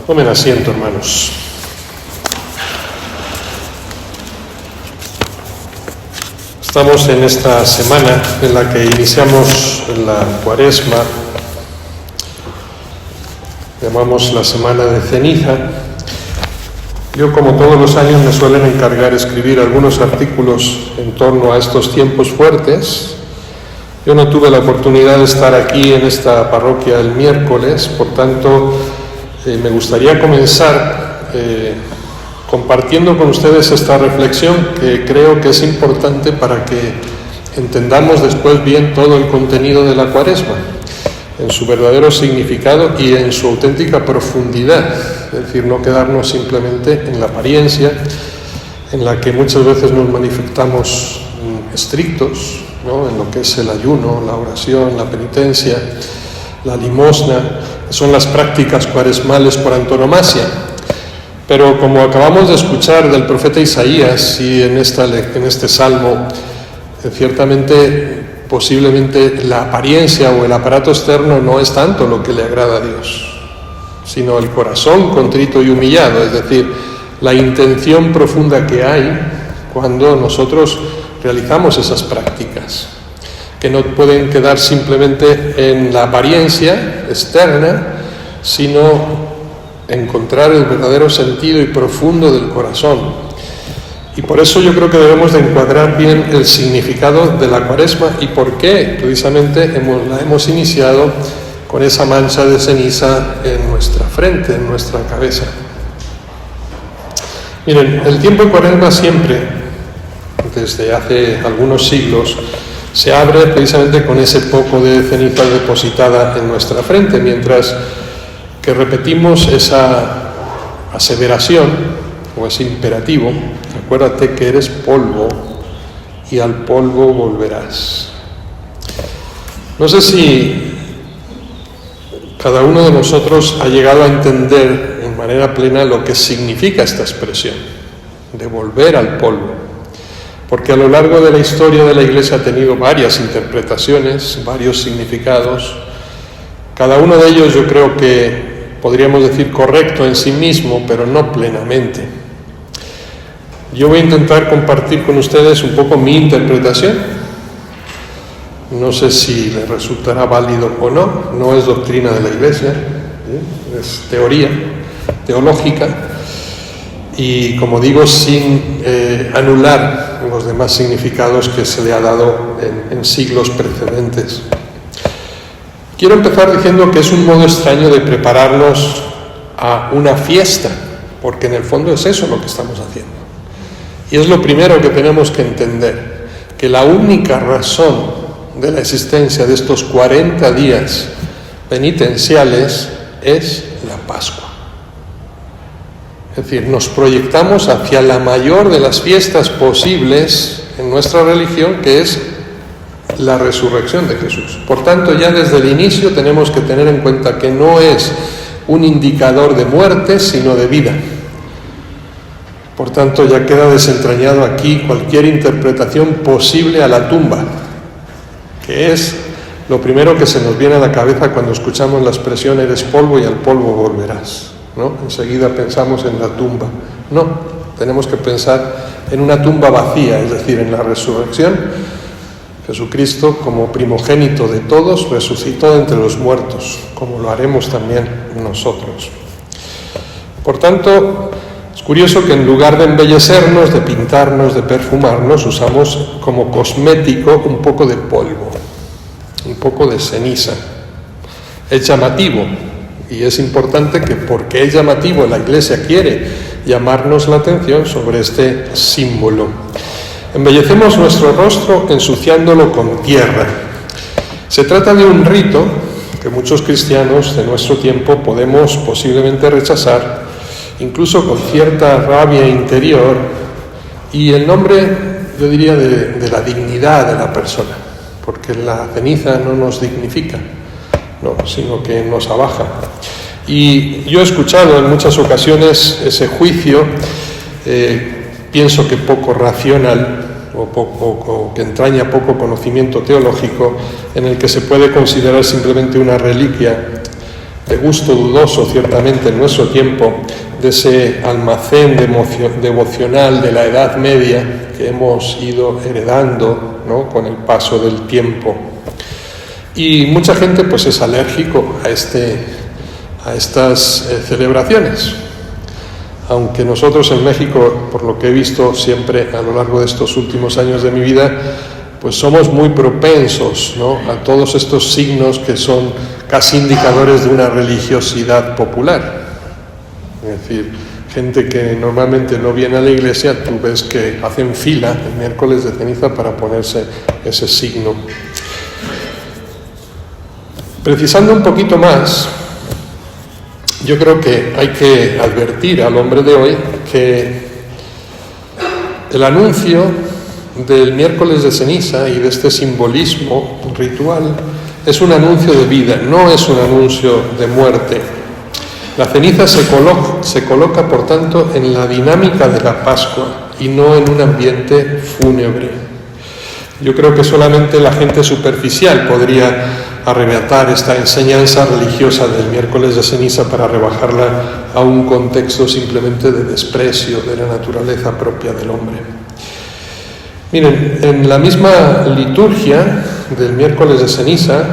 Tomen asiento, hermanos. Estamos en esta semana en la que iniciamos la Cuaresma, llamamos la Semana de Ceniza. Yo, como todos los años, me suelen encargar escribir algunos artículos en torno a estos tiempos fuertes. Yo no tuve la oportunidad de estar aquí en esta parroquia el miércoles, por tanto, me gustaría comenzar compartiendo con ustedes esta reflexión que creo que es importante para que entendamos después bien todo el contenido de la Cuaresma, en su verdadero significado y en su auténtica profundidad, es decir, no quedarnos simplemente en la apariencia, en la que muchas veces nos manifestamos estrictos, ¿no?, en lo que es el ayuno, la oración, la penitencia, la limosna, que son las prácticas cuaresmales por antonomasia. Pero como acabamos de escuchar del profeta Isaías y en este salmo, ciertamente, posiblemente la apariencia o el aparato externo no es tanto lo que le agrada a Dios, sino el corazón contrito y humillado, es decir, la intención profunda que hay cuando nosotros realizamos esas prácticas, que no pueden quedar simplemente en la apariencia externa, sino encontrar el verdadero sentido y profundo del corazón. Y por eso yo creo que debemos de encuadrar bien el significado de la Cuaresma y por qué precisamente la hemos iniciado con esa mancha de ceniza en nuestra frente, en nuestra cabeza. Miren, el tiempo de Cuaresma siempre, desde hace algunos siglos, se abre precisamente con ese poco de ceniza depositada en nuestra frente, mientras que repetimos esa aseveración o ese imperativo: acuérdate que eres polvo y al polvo volverás. No sé si cada uno de nosotros ha llegado a entender en manera plena lo que significa esta expresión de volver al polvo, porque a lo largo de la historia de la Iglesia ha tenido varias interpretaciones, varios significados. Cada uno de ellos yo creo que podríamos decir correcto en sí mismo, pero no plenamente. Yo voy a intentar compartir con ustedes un poco mi interpretación. No sé si les resultará válido o no, no es doctrina de la Iglesia, es teoría teológica, y como digo, sin anular los demás significados que se le ha dado en siglos precedentes. Quiero empezar diciendo que es un modo extraño de prepararnos a una fiesta, porque en el fondo es eso lo que estamos haciendo. Y es lo primero que tenemos que entender, que la única razón de la existencia de estos 40 días penitenciales es la Pascua. Es decir, nos proyectamos hacia la mayor de las fiestas posibles en nuestra religión, que es la resurrección de Jesús. Por tanto, ya desde el inicio tenemos que tener en cuenta que no es un indicador de muerte, sino de vida. Por tanto, ya queda desentrañado aquí cualquier interpretación posible a la tumba, que es lo primero que se nos viene a la cabeza cuando escuchamos la expresión eres polvo y al polvo volverás, ¿no? Enseguida pensamos en la tumba. No, tenemos que pensar en una tumba vacía, es decir, en la resurrección. Jesucristo, como primogénito de todos, resucitó de entre los muertos, como lo haremos también nosotros. Por tanto, es curioso que en lugar de embellecernos, de pintarnos, de perfumarnos, usamos como cosmético un poco de polvo, un poco de ceniza. Es llamativo, y es importante que, porque es llamativo, la Iglesia quiere llamarnos la atención sobre este símbolo. Embellecemos nuestro rostro ensuciándolo con tierra. Se trata de un rito que muchos cristianos de nuestro tiempo podemos posiblemente rechazar, incluso con cierta rabia interior, y en nombre, yo diría, de la dignidad de la persona, porque la ceniza no nos dignifica, no, sino que nos abaja. Y yo he escuchado en muchas ocasiones ese juicio, pienso que poco racional o que entraña poco conocimiento teológico, en el que se puede considerar simplemente una reliquia de gusto dudoso ciertamente en nuestro tiempo, de ese almacén devocional de la Edad Media que hemos ido heredando, ¿no?, con el paso del tiempo. Y mucha gente pues es alérgico a estas celebraciones. Aunque nosotros en México, por lo que he visto siempre a lo largo de estos últimos años de mi vida, pues somos muy propensos, ¿no?, a todos estos signos que son casi indicadores de una religiosidad popular. Es decir, gente que normalmente no viene a la iglesia, tú ves que hacen fila el miércoles de ceniza para ponerse ese signo. Precisando un poquito más, yo creo que hay que advertir al hombre de hoy que el anuncio del miércoles de ceniza y de este simbolismo ritual es un anuncio de vida, no es un anuncio de muerte. La ceniza se coloca, por tanto, en la dinámica de la Pascua y no en un ambiente fúnebre. Yo creo que solamente la gente superficial podría arrebatar esta enseñanza religiosa del miércoles de ceniza para rebajarla a un contexto simplemente de desprecio de la naturaleza propia del hombre. Miren, en la misma liturgia del miércoles de ceniza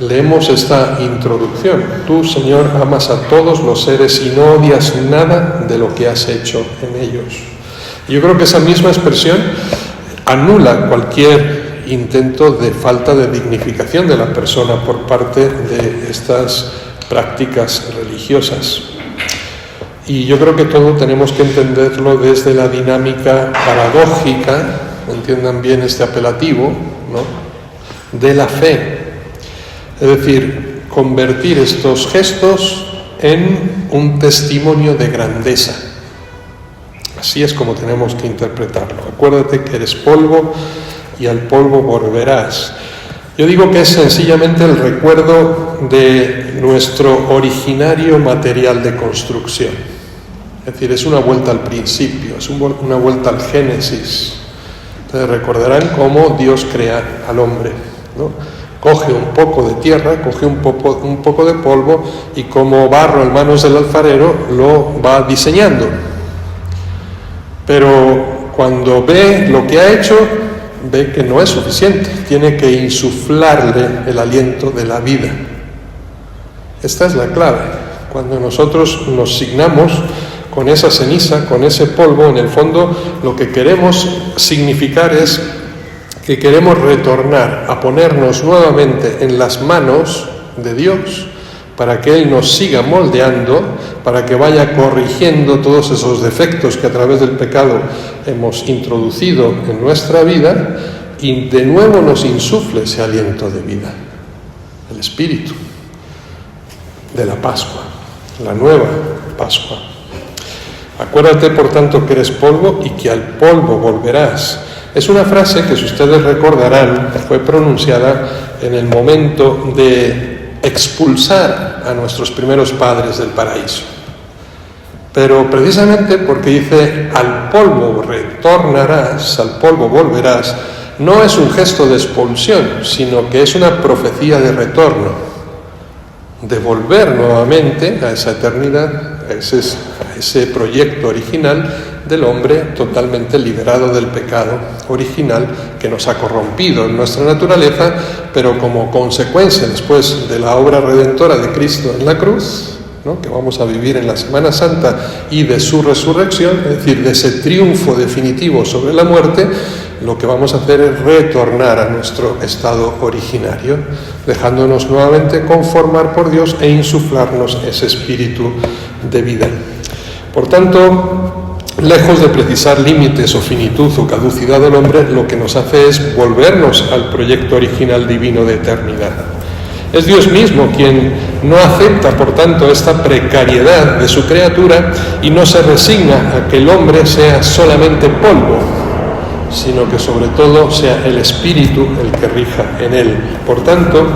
leemos esta introducción. Tú, Señor, amas a todos los seres y no odias nada de lo que has hecho en ellos. Yo creo que esa misma expresión anula cualquier intento de falta de dignificación de la persona por parte de estas prácticas religiosas. Y yo creo que todo tenemos que entenderlo desde la dinámica paradójica, entiendan bien este apelativo, ¿no?, de la fe. Es decir, convertir estos gestos en un testimonio de grandeza. Así es como tenemos que interpretarlo. Acuérdate que eres polvo y al polvo volverás. Yo digo que es sencillamente el recuerdo de nuestro originario material de construcción. Es decir, es una vuelta al principio, es una vuelta al Génesis. Entonces recordarán cómo Dios crea al hombre, ¿no? Coge un poco de tierra, coge un poco de polvo y como barro en manos del alfarero lo va diseñando. Pero cuando ve lo que ha hecho, ve que no es suficiente, tiene que insuflarle el aliento de la vida. Esta es la clave. Cuando nosotros nos signamos con esa ceniza, con ese polvo, en el fondo lo que queremos significar es que queremos retornar a ponernos nuevamente en las manos de Dios para que Él nos siga moldeando, para que vaya corrigiendo todos esos defectos que a través del pecado hemos introducido en nuestra vida y de nuevo nos insufle ese aliento de vida, el espíritu de la Pascua, la nueva Pascua. Acuérdate, por tanto, que eres polvo y que al polvo volverás. Es una frase que, si ustedes recordarán, fue pronunciada en el momento de expulsar a nuestros primeros padres del paraíso. Pero precisamente porque dice, al polvo retornarás, al polvo volverás, no es un gesto de expulsión, sino que es una profecía de retorno, de volver nuevamente a esa eternidad, a ese proyecto original del hombre totalmente liberado del pecado original que nos ha corrompido en nuestra naturaleza, pero como consecuencia después de la obra redentora de Cristo en la cruz, ¿no?, que vamos a vivir en la Semana Santa, y de su resurrección, es decir, de ese triunfo definitivo sobre la muerte, lo que vamos a hacer es retornar a nuestro estado originario, dejándonos nuevamente conformar por Dios e insuflarnos ese espíritu de vida. Por tanto, lejos de precisar límites o finitud o caducidad del hombre, lo que nos hace es volvernos al proyecto original divino de eternidad. Es Dios mismo quien no acepta, por tanto, esta precariedad de su criatura y no se resigna a que el hombre sea solamente polvo, sino que sobre todo sea el espíritu el que rija en él. Por tanto,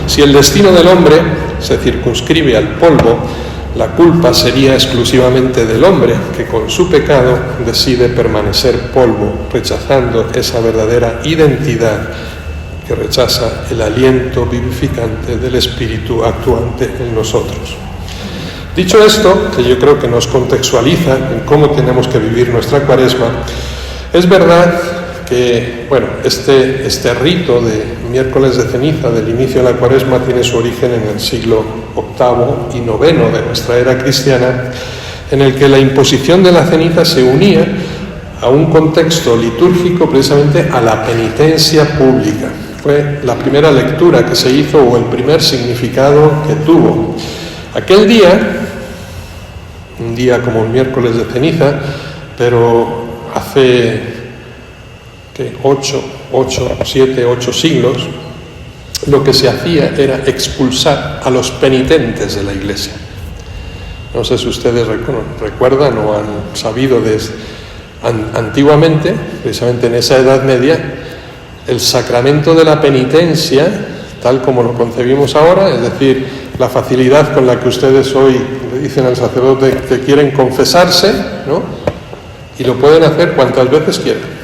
si el destino del hombre se circunscribe al polvo, la culpa sería exclusivamente del hombre, que con su pecado decide permanecer polvo, rechazando esa verdadera identidad que rechaza el aliento vivificante del Espíritu actuante en nosotros. Dicho esto, que yo creo que nos contextualiza en cómo tenemos que vivir nuestra Cuaresma, es verdad que, este rito de miércoles de ceniza, del inicio de la Cuaresma, tiene su origen en el siglo VIII y IX de nuestra era cristiana, en el que la imposición de la ceniza se unía a un contexto litúrgico, precisamente a la penitencia pública. Fue la primera lectura que se hizo, o el primer significado que tuvo. Aquel día, un día como el miércoles de ceniza, pero hace 8 siglos, lo que se hacía era expulsar a los penitentes de la Iglesia. No sé si ustedes recuerdan o han sabido antiguamente, precisamente en esa Edad Media, el sacramento de la penitencia, tal como lo concebimos ahora, es decir, la facilidad con la que ustedes hoy le dicen al sacerdote que quieren confesarse, ¿no? Y lo pueden hacer cuantas veces quieran.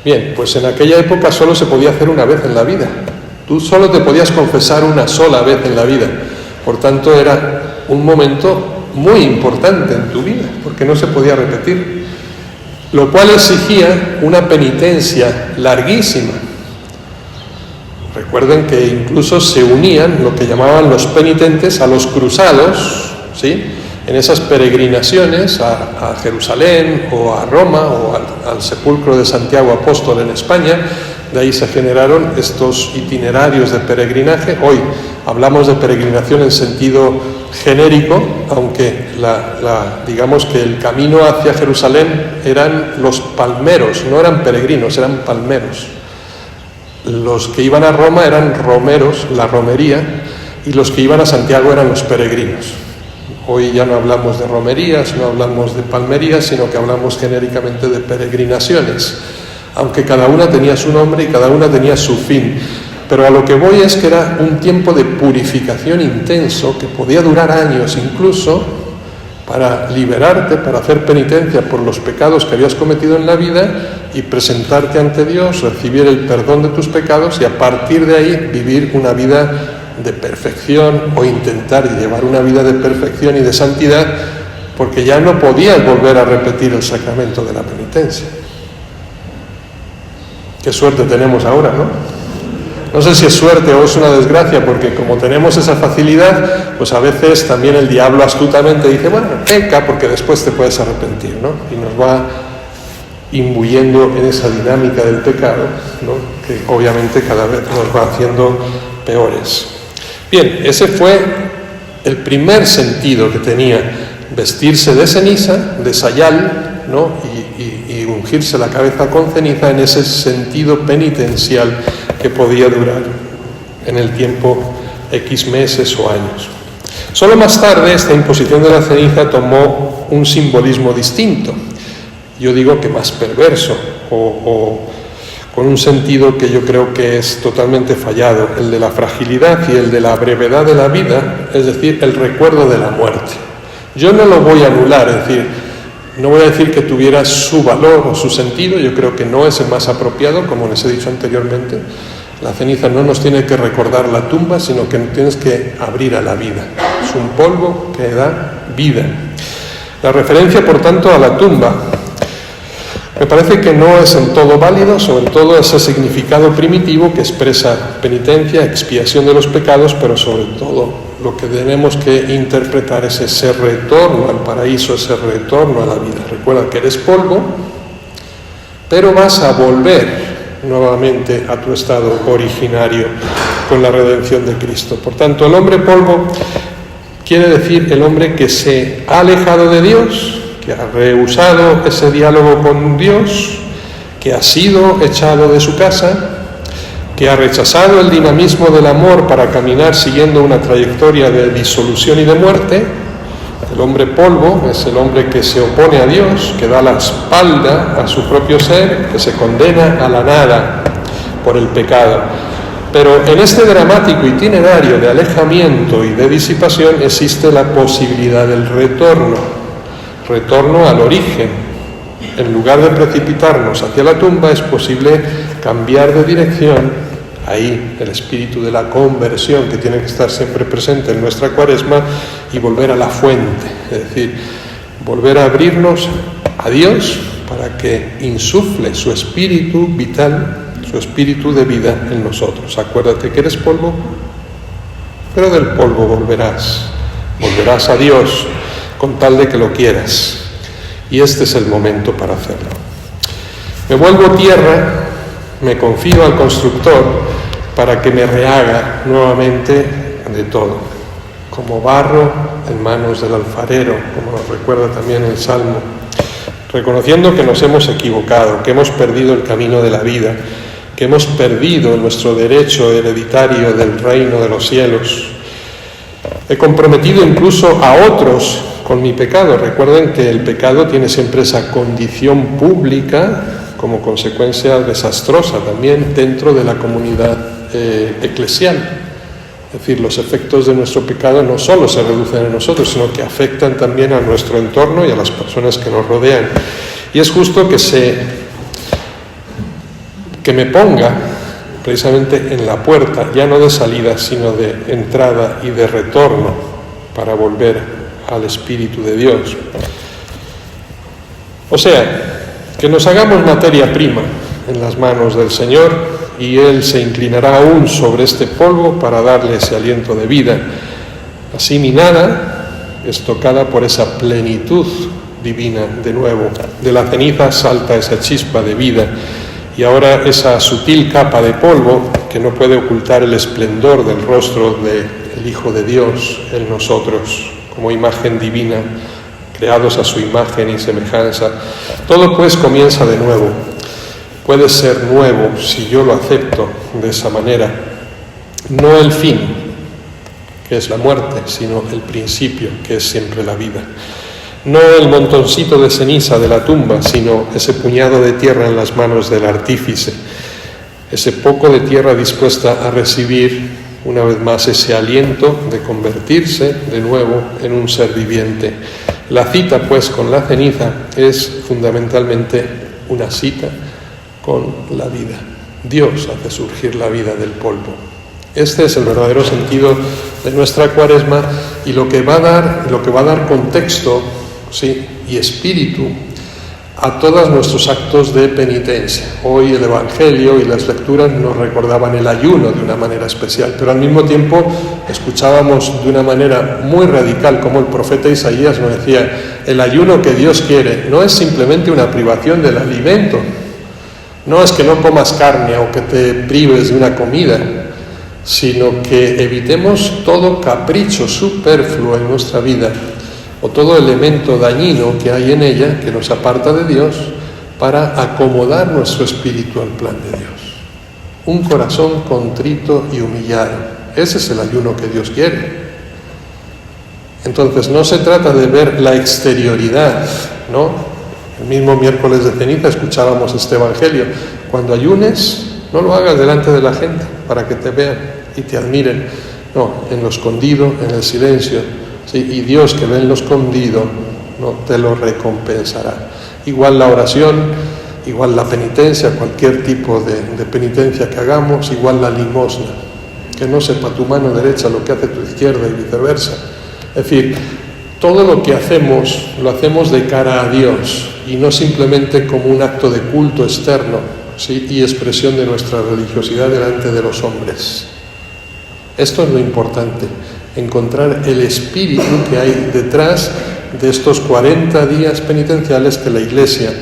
Bien, pues en aquella época solo se podía hacer una vez en la vida. Tú solo te podías confesar una sola vez en la vida. Por tanto, era un momento muy importante en tu vida, porque no se podía repetir, lo cual exigía una penitencia larguísima. Recuerden que incluso se unían lo que llamaban los penitentes a los cruzados, ¿sí?, en esas peregrinaciones a Jerusalén o a Roma o al sepulcro de Santiago Apóstol en España. De ahí se generaron estos itinerarios de peregrinaje. Hoy hablamos de peregrinación en sentido genérico, aunque digamos que el camino hacia Jerusalén eran los palmeros, no eran peregrinos, eran palmeros. Los que iban a Roma eran romeros, la romería, y los que iban a Santiago eran los peregrinos. Hoy ya no hablamos de romerías, no hablamos de palmerías, sino que hablamos genéricamente de peregrinaciones, aunque cada una tenía su nombre y cada una tenía su fin. Pero a lo que voy es que era un tiempo de purificación intenso, que podía durar años incluso, para liberarte, para hacer penitencia por los pecados que habías cometido en la vida y presentarte ante Dios, recibir el perdón de tus pecados y a partir de ahí vivir una vida de perfección, o intentar llevar una vida de perfección y de santidad, porque ya no podías volver a repetir el sacramento de la penitencia. Qué suerte tenemos ahora, ¿no? No sé si es suerte o es una desgracia, porque como tenemos esa facilidad, pues a veces también el diablo astutamente dice, bueno, peca porque después te puedes arrepentir, ¿no? Y nos va imbuyendo en esa dinámica del pecado, ¿no?, que obviamente cada vez nos va haciendo peores. Bien, ese fue el primer sentido que tenía vestirse de ceniza, de sayal, ¿no?, y ungirse la cabeza con ceniza, en ese sentido penitencial que podía durar en el tiempo X meses o años. Solo más tarde esta imposición de la ceniza tomó un simbolismo distinto, yo digo que más perverso, o con un sentido que yo creo que es totalmente fallado, el de la fragilidad y el de la brevedad de la vida, es decir, el recuerdo de la muerte. Yo no lo voy a anular, es decir, no voy a decir que tuviera su valor o su sentido, yo creo que no es el más apropiado, como les he dicho anteriormente. La ceniza no nos tiene que recordar la tumba, sino que tienes que abrir a la vida. Es un polvo que da vida. La referencia, por tanto, a la tumba me parece que no es en todo válido, sobre todo ese significado primitivo que expresa penitencia, expiación de los pecados, pero sobre todo lo que tenemos que interpretar es ese retorno al paraíso, ese retorno a la vida. Recuerda que eres polvo, pero vas a volver nuevamente a tu estado originario con la redención de Cristo. Por tanto, el hombre polvo quiere decir el hombre que se ha alejado de Dios, que ha rehusado ese diálogo con Dios, que ha sido echado de su casa, que ha rechazado el dinamismo del amor para caminar siguiendo una trayectoria de disolución y de muerte. El hombre polvo es el hombre que se opone a Dios, que da la espalda a su propio ser, que se condena a la nada por el pecado. Pero en este dramático itinerario de alejamiento y de disipación existe la posibilidad del retorno al origen. En lugar de precipitarnos hacia la tumba, es posible cambiar de dirección ahí el espíritu de la conversión que tiene que estar siempre presente en nuestra Cuaresma, y volver a la fuente, es decir, volver a abrirnos a Dios para que insufle su espíritu vital, su espíritu de vida en nosotros. Acuérdate que eres polvo, pero del polvo volverás a Dios con tal de que lo quieras, y este es el momento para hacerlo. Me vuelvo tierra, me confío al constructor para que me rehaga nuevamente de todo, como barro en manos del alfarero, como nos recuerda también el Salmo, reconociendo que nos hemos equivocado, que hemos perdido el camino de la vida, que hemos perdido nuestro derecho hereditario del reino de los cielos. He comprometido incluso a otros con mi pecado. Recuerden que el pecado tiene siempre esa condición pública como consecuencia desastrosa también dentro de la comunidad eclesial. Es decir, los efectos de nuestro pecado no solo se reducen en nosotros, sino que afectan también a nuestro entorno y a las personas que nos rodean. Y es justo que me ponga precisamente en la puerta, ya no de salida, sino de entrada y de retorno, para volver al Espíritu de Dios. O sea, que nos hagamos materia prima en las manos del Señor, y Él se inclinará aún sobre este polvo para darle ese aliento de vida. Así mi nada es tocada por esa plenitud divina de nuevo. De la ceniza salta esa chispa de vida, y ahora esa sutil capa de polvo que no puede ocultar el esplendor del rostro del Hijo de Dios en nosotros, como imagen divina, creados a su imagen y semejanza. Todo pues comienza de nuevo. Puede ser nuevo si yo lo acepto de esa manera. No el fin, que es la muerte, sino el principio, que es siempre la vida. No el montoncito de ceniza de la tumba, sino ese puñado de tierra en las manos del artífice, ese poco de tierra dispuesta a recibir una vez más ese aliento de convertirse de nuevo en un ser viviente. La cita, pues, con la ceniza es fundamentalmente una cita con la vida. Dios hace surgir la vida del polvo. Este es el verdadero sentido de nuestra Cuaresma, y lo que va a dar contexto, sí, y espíritu a todos nuestros actos de penitencia. Hoy el Evangelio y las lecturas nos recordaban el ayuno de una manera especial, pero al mismo tiempo escuchábamos de una manera muy radical como el profeta Isaías nos decía: el ayuno que Dios quiere no es simplemente una privación del alimento, no es que no comas carne o que te prives de una comida, sino que evitemos todo capricho superfluo en nuestra vida, o todo elemento dañino que hay en ella que nos aparta de Dios, para acomodar nuestro espíritu al plan de Dios. Un corazón contrito y humillado, ese es el ayuno que Dios quiere. Entonces no se trata de ver la exterioridad, ¿no? El mismo miércoles de ceniza escuchábamos este Evangelio: cuando ayunes, no lo hagas delante de la gente para que te vean y te admiren, no, en lo escondido, en el silencio. Sí, y Dios, que ve en lo escondido, no te lo recompensará. Igual la oración, igual la penitencia, cualquier tipo de penitencia que hagamos, igual la limosna, que no sepa tu mano derecha lo que hace tu izquierda y viceversa. Es decir, todo lo que hacemos, lo hacemos de cara a Dios, y no simplemente como un acto de culto externo, ¿sí?, y expresión de nuestra religiosidad delante de los hombres. Esto es lo importante, encontrar el espíritu que hay detrás de estos 40 días penitenciales que la Iglesia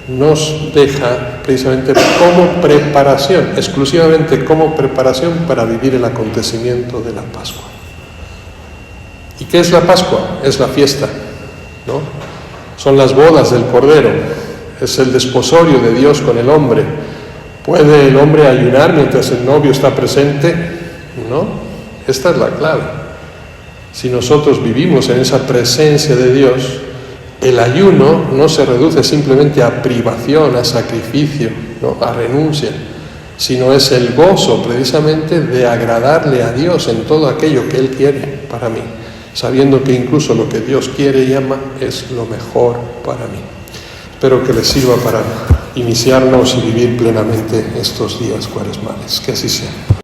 nos deja precisamente como preparación, exclusivamente como preparación para vivir el acontecimiento de la Pascua. ¿Y qué es la Pascua? Es la fiesta, ¿no? Son las bodas del Cordero, es el desposorio de Dios con el hombre. ¿Puede el hombre ayunar mientras el novio está presente? No, esta es la clave. Si nosotros vivimos en esa presencia de Dios, el ayuno no se reduce simplemente a privación, a sacrificio, ¿no?, a renuncia, sino es el gozo precisamente de agradarle a Dios en todo aquello que Él quiere para mí, sabiendo que incluso lo que Dios quiere y ama es lo mejor para mí. Espero que les sirva para iniciarnos y vivir plenamente estos días cuaresmales. Que así sea.